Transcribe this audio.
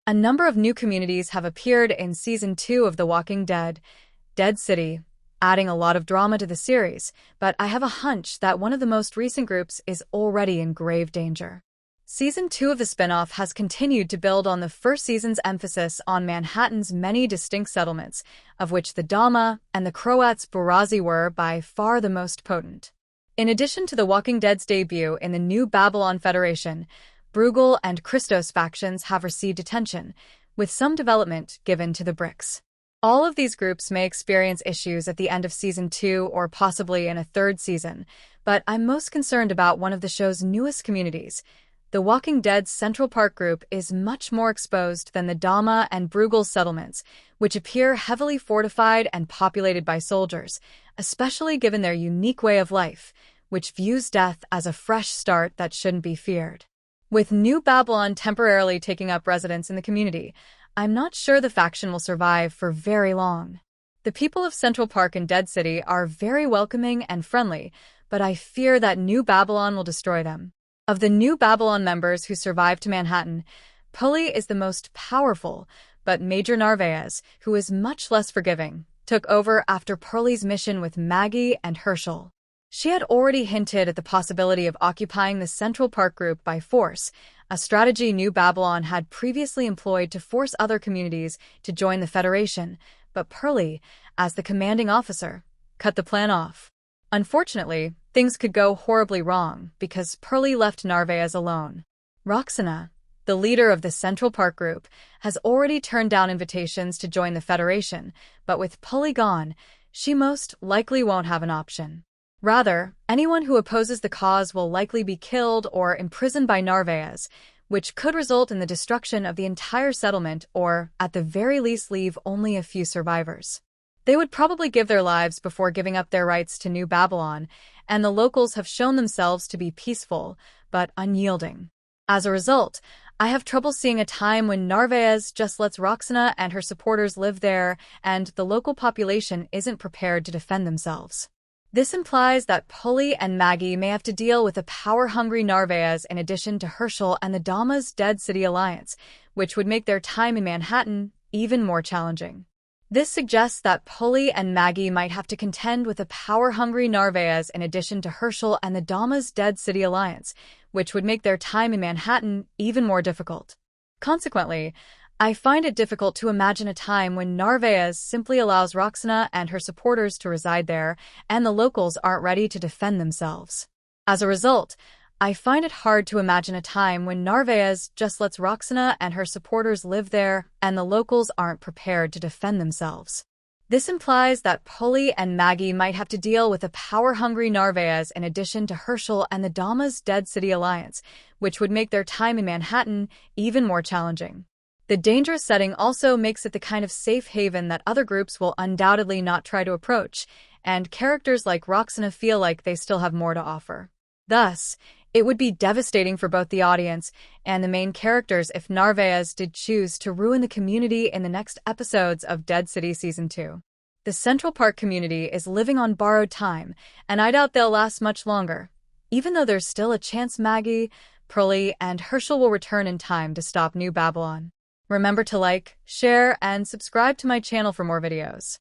A number of new communities have appeared in Season 2 of The Walking Dead, Dead City, adding a lot of drama to the series, but I have a hunch that one of the most recent groups is already in grave danger. Season 2 of the spin-off has continued to build on the first season's emphasis on Manhattan's many distinct settlements, of which the Dama and the Croats Barazi were by far the most potent. In addition to The Walking Dead's debut in the New Babylon Federation, Bruegel and Christos factions have received attention, with some development given to the Bricks. All of these groups may experience issues at the end of Season 2 or possibly in a third season, but I'm most concerned about one of the show's newest communities. The Walking Dead's Central Park group is much more exposed than the Dama and Bruegel settlements, which appear heavily fortified and populated by soldiers, especially given their unique way of life, which views death as a fresh start that shouldn't be feared. With New Babylon temporarily taking up residence in the community, I'm not sure the faction will survive for very long. The people of Central Park and Dead City are very welcoming and friendly, but I fear that New Babylon will destroy them. Of the New Babylon members who survived to Manhattan, Pulley is the most powerful, but Major Narvaez, who is much less forgiving, took over after Pulley's mission with Maggie and Herschel. She had already hinted at the possibility of occupying the Central Park group by force, a strategy New Babylon had previously employed to force other communities to join the Federation, but Pulley, as the commanding officer, cut the plan off. Unfortunately, things could go horribly wrong because Pulley left Narvaez alone. Roxana, the leader of the Central Park group, has already turned down invitations to join the Federation, but with Pulley gone, she most likely won't have an option. Rather, anyone who opposes the cause will likely be killed or imprisoned by Narvaez, which could result in the destruction of the entire settlement or, at the very least, leave only a few survivors. They would probably give their lives before giving up their rights to New Babylon, and the locals have shown themselves to be peaceful, but unyielding. As a result, I have trouble seeing a time when Narvaez just lets Roxana and her supporters live there and the local population isn't prepared to defend themselves. This implies that Pulley and Maggie may have to deal with a power-hungry Narvaez in addition to Herschel and the Dama's Dead City Alliance, which would make their time in Manhattan even more challenging. This suggests that Pulley and Maggie might have to contend with a power-hungry Narvaez in addition to Herschel and the Dama's Dead City Alliance, which would make their time in Manhattan even more difficult. Consequently, I find it difficult to imagine a time when Narvaez simply allows Roxana and her supporters to reside there, and the locals aren't ready to defend themselves. As a result, I find it hard to imagine a time when Narvaez just lets Roxana and her supporters live there, and the locals aren't prepared to defend themselves. This implies that Pulley and Maggie might have to deal with a power-hungry Narvaez in addition to Herschel and the Dama's Dead City Alliance, which would make their time in Manhattan even more challenging. The dangerous setting also makes it the kind of safe haven that other groups will undoubtedly not try to approach, and characters like Roxana feel like they still have more to offer. Thus, it would be devastating for both the audience and the main characters if Narvaez did choose to ruin the community in the next episodes of Dead City Season 2. The Central Park community is living on borrowed time, and I doubt they'll last much longer, even though there's still a chance Maggie, Pulley, and Herschel will return in time to stop New Babylon. Remember to like, share, and subscribe to my channel for more videos.